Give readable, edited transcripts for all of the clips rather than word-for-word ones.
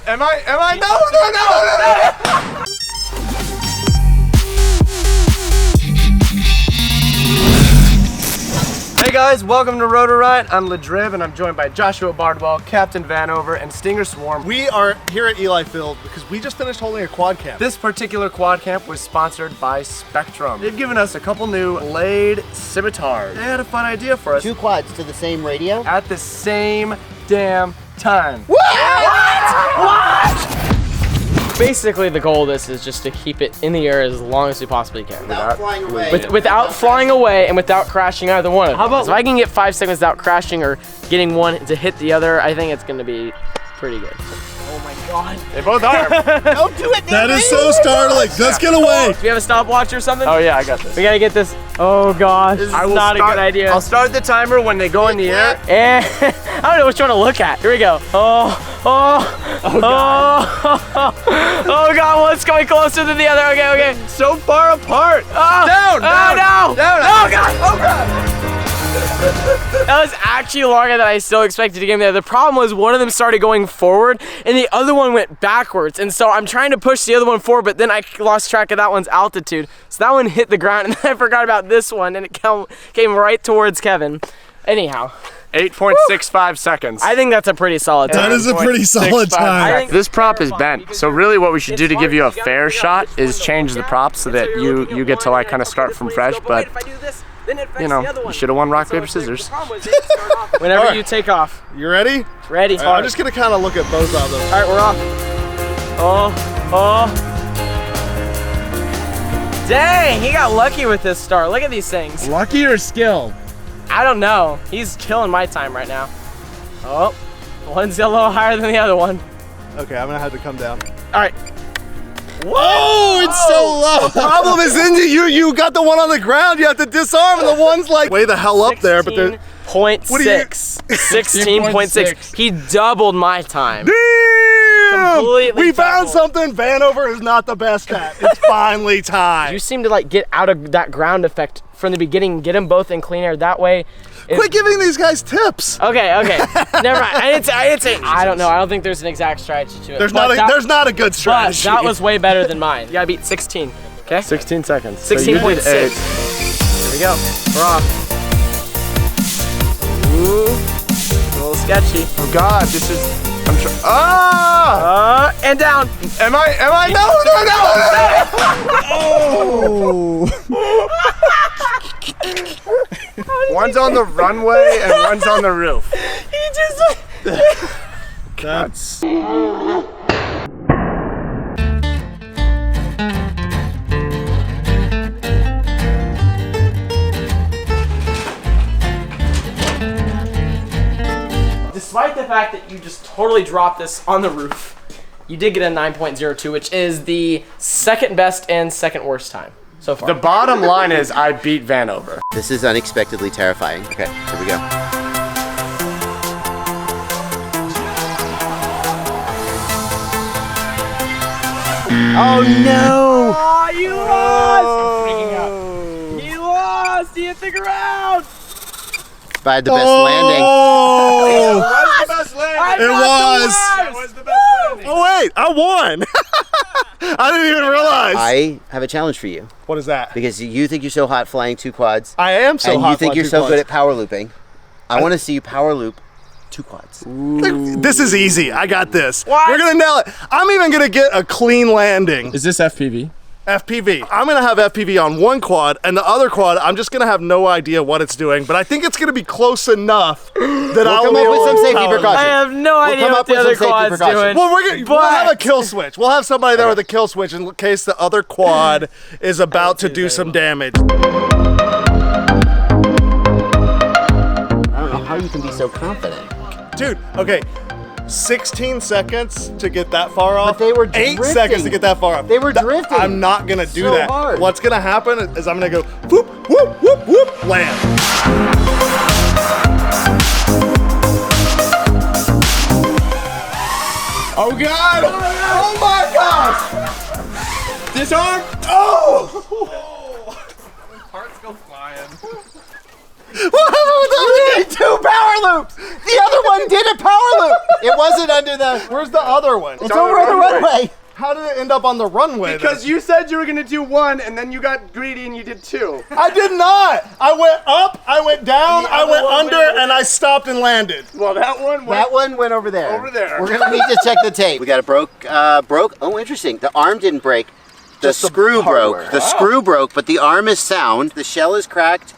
Am I? No. Hey guys, welcome to Rotor Riot. I'm Drib and I'm joined by Joshua Bardwell, CaptainVanover, and Stinger Swarm. We are here at Eli Field because we just finished holding a quad camp. This particular quad camp was sponsored by Spectrum. They've given us a couple new Blade Scimitars. They had a fun idea for us. 2 quads to the same radio? At the same damn time. What? Basically, the goal of this is just to keep it in the air as long as we possibly can. Without flying away. Without flying away and without crashing either one of them. How about if I can get 5 seconds without crashing or getting one to hit the other, I think it's gonna be pretty good. Oh my God. They both are. Don't do it, That is so startling. Let's get away. Do we have a stopwatch or something? Oh yeah, I got this. We gotta get this. Oh gosh, this is not a good idea. I'll start the timer when they go in the air. And I don't know which one to look at. Here we go. Oh God, one's coming closer than the other. Okay. So far apart. Oh, Down. Oh God. Oh God. That was actually longer than I still expected to get in there. The problem was one of them started going forward and the other one went backwards. And so I'm trying to push the other one forward, but then I lost track of that one's altitude. So that one hit the ground and then I forgot about this one and it came right towards Kevin. Anyhow. 8.65 seconds. I think that's a pretty solid time. That is a pretty solid time. This prop is bent, so really what we should do to give you a fair shot is change the prop so that you get to like kind of start from fresh, but you know, you should have won rock, paper, scissors. Whenever you take off. You ready? Ready. Right, I'm just gonna kind of look at both of them. All right, we're off. Oh. Dang, he got lucky with this star. Look at these things. Lucky or skill? I don't know. He's killing my time right now. Oh, one's a little higher than the other one. Okay, I'm gonna have to come down. All right. Whoa, it's so low. The problem is in you got the one on the ground, you have to disarm, and the one's like way the hell up there, but they're 16.6. 16.6. He doubled my time. Damn! We found something Vanover is not the best at. It's finally time. You seem to like get out of that ground effect from the beginning, get them both in clean air. That way. Quit giving these guys tips. Okay. Never mind. I didn't say. I don't know. I don't think there's an exact strategy to it. There's not a good strategy. But that was way better than mine. You gotta beat 16. Okay. 16 seconds. 16.6. So Here we go. We're off. Ooh. A little sketchy. oh God, this is. And down. Am I? No. One's on the runway and one's on the roof. He just. That's. Despite the fact that you just totally dropped this on the roof, you did get a 9.02, which is the second best and second worst time so far. The bottom line is I beat Vanover. This is unexpectedly terrifying. Okay, here we go. Oh no! Oh, you lost! I'm freaking out. You lost! You hit the ground! If I had the best landing. Oh! That was the best landing. It was. That was the best landing. Oh wait, I won. I didn't even realize. I have a challenge for you. What is that? Because you think you're so hot flying 2 quads. I am so and hot you think flying you're 2 so quads. good at power looping. I want to see you power loop 2 quads. This is easy. I got this. What? We're gonna nail it. I'm even gonna get a clean landing. Is this FPV? FPV. I'm gonna have FPV on one quad, and the other quad, I'm just gonna have no idea what it's doing, but I think it's gonna be close enough that I'll come be up able with some to safety power. precautions. I have no idea come what up the with other some safety quad's precautions. doing. Well, we'll have a kill switch. We'll have somebody there with a kill switch in case the other quad is about to do some damage. I don't know how you can be so confident. Dude, okay. 16 seconds to get that far off. But they were 8 drifting. seconds to get that far off. They were drifting. I'm not gonna do So that. hard. What's gonna happen is I'm gonna go whoop, whoop, whoop, whoop, land. Oh God! Oh my gosh! Disarm! Oh! Parts go flying. We did 2 power loops. The other one did a power loop. It wasn't under the. Where's the other one? It's over on the runway. How did it end up on the runway? Because you said you were gonna do 1, and then you got greedy and you did 2. I did not. I went up, I went down, I went under, and I stopped and landed. Well, that one went That one went over there. over there. We're gonna need to check the tape. We got it broke. Oh, interesting. The arm didn't break. The screw broke. The screw broke, but the arm is sound. The shell is cracked.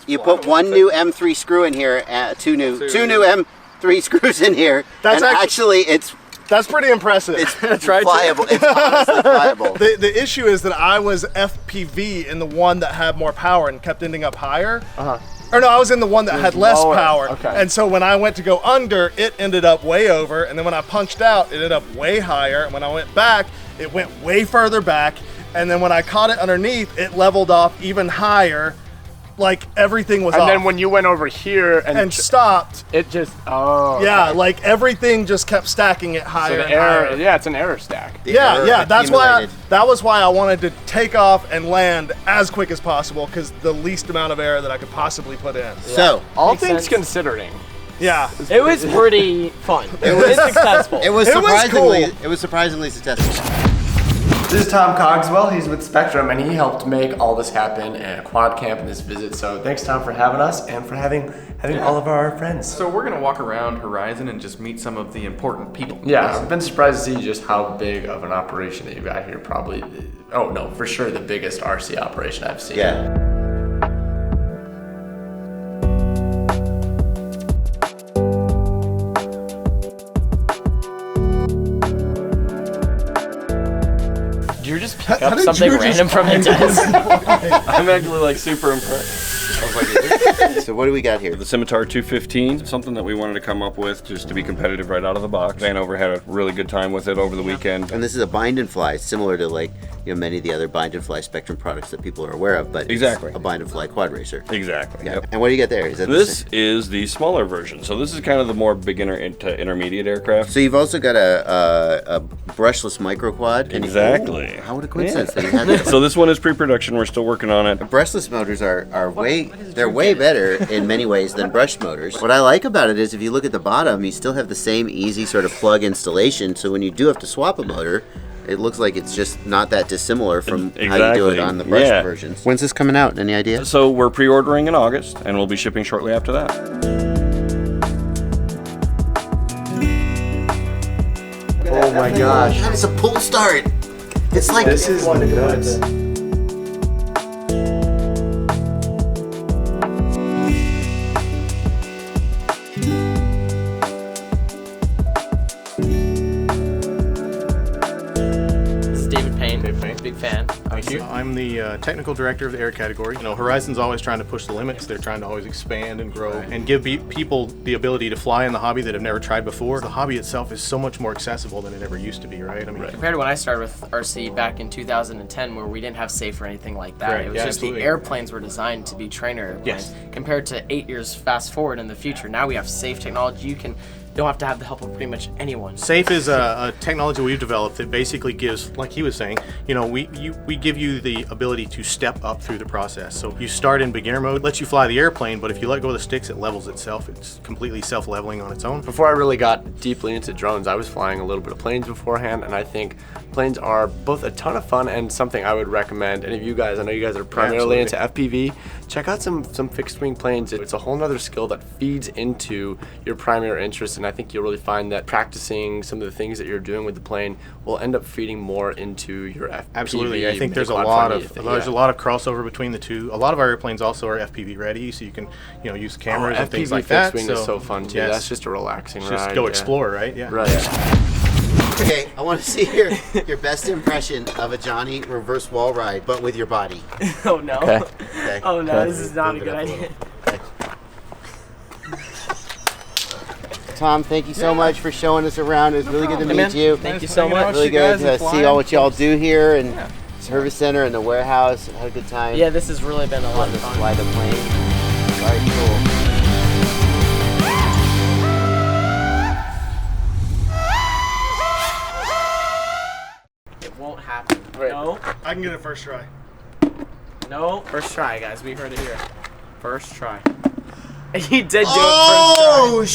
You put 1 new M3 screw in here, 2 new M3 screws in here. That's and actually it's pretty impressive. it's pliable. It's honestly pliable. The issue is that I was FPV in the one that had more power and kept ending up higher. Or no, I was in the one that had less power. Okay. And so when I went to go under, it ended up way over. And then when I punched out, it ended up way higher. And when I went back, it went way further back. And then when I caught it underneath, it leveled off even higher. Like everything was off. And then when you went over here and stopped, it just, oh. yeah, okay. like everything just kept stacking it higher So and the error, higher. yeah, it's an error stack. Yeah, that's why accumulated. that was why I wanted to take off and land as quick as possible, because the least amount of error that I could possibly put in. So All Makes things sense. considering. Yeah. It was pretty fun. It was successful. it was It was surprisingly cool. it was surprisingly successful. This is Tom Cogswell. He's with Spectrum, and he helped make all this happen at Quad Camp and this visit. So thanks, Tom, for having us and for having all of our friends. So we're gonna walk around Horizon and just meet some of the important people. Yeah, I've been surprised to see just how big of an operation that you've got here. Probably, oh no, for sure the biggest RC operation I've seen. Yeah. Did you just pick up something random from the desk? I'm actually like super impressed. I was like, So what do we got here? the Scimitar 215, something that we wanted to come up with just to be competitive right out of the box. Vanover had a really good time with it over the weekend. And this is a bind and fly, similar to like many of the other bind and fly Spectrum products that people are aware of, but Exactly. it's a bind and fly quad racer. Exactly. Yeah. Yep. And what do you got there? Is that the This same? is the smaller version. So this is kind of the more beginner to intermediate aircraft. So you've also got a brushless micro quad. Exactly. How what a coincidence that you had that. So this one is pre-production. We're still working on it. Brushless motors are way better in many ways than brushed motors. What I like about it is if you look at the bottom, you still have the same easy sort of plug installation. So when you do have to swap a motor, it looks like it's just not that dissimilar from how you do it Exactly. on the brushed Yeah. versions. When's this coming out? Any idea? So we're pre-ordering in August, and we'll be shipping shortly after that. Oh my gosh. That is a pull start. It's like This is nuts. This is David Payne. Big fan. Thank you. I'm the technical director of the air category. Horizon's always trying to push the limits. They're trying to always expand and grow and give people the ability to fly in the hobby that have never tried before. The hobby itself is so much more accessible than it ever used to be, right? I mean, Compared to when I started with RC back in 2010, where we didn't have SAFE or anything like that. Right, It was yeah, just absolutely. the airplanes were designed to be trainer airplanes. Yes. Compared to 8 years fast forward in the future, now we have SAFE technology. You don't have to have the help of pretty much anyone. SAFE is a technology we've developed that basically gives, like he was saying, we give you the ability to step up through the process. So you start in beginner mode, lets you fly the airplane, but if you let go of the sticks, it levels itself. It's completely self-leveling on its own. Before I really got deeply into drones, I was flying a little bit of planes beforehand, and I think planes are both a ton of fun and something I would recommend. And if you guys, I know you guys are primarily into FPV, check out some fixed wing planes. It's a whole nother skill that feeds into your primary interest, and I think you'll really find that practicing some of the things that you're doing with the plane will end up feeding more into your FPV. Absolutely, I think there's a quad lot friendly of thing, there's yeah. a lot of crossover between the two. A lot of our airplanes also are FPV ready, so you can use cameras and things FPV like fixed that. wing is so fun too. yes. That's just a relaxing ride. Just go yeah. explore, right? Yeah. Right. Okay, I want to see your best impression of a Johnny reverse wall ride, but with your body. Oh no. Okay. Okay. Oh no, this is not a Move it good up a idea. Tom, thank you so much for showing us around. It was really good to meet you. Thank you so much. Really good to see all what y'all do here and service center and the warehouse. Had a good time. Yeah, this has really been a lot Fun of to fun. fly the plane. Very cool. It won't happen. Right. No. I can get it first try. No. First try, guys. We heard it here. First try. He did do it first try.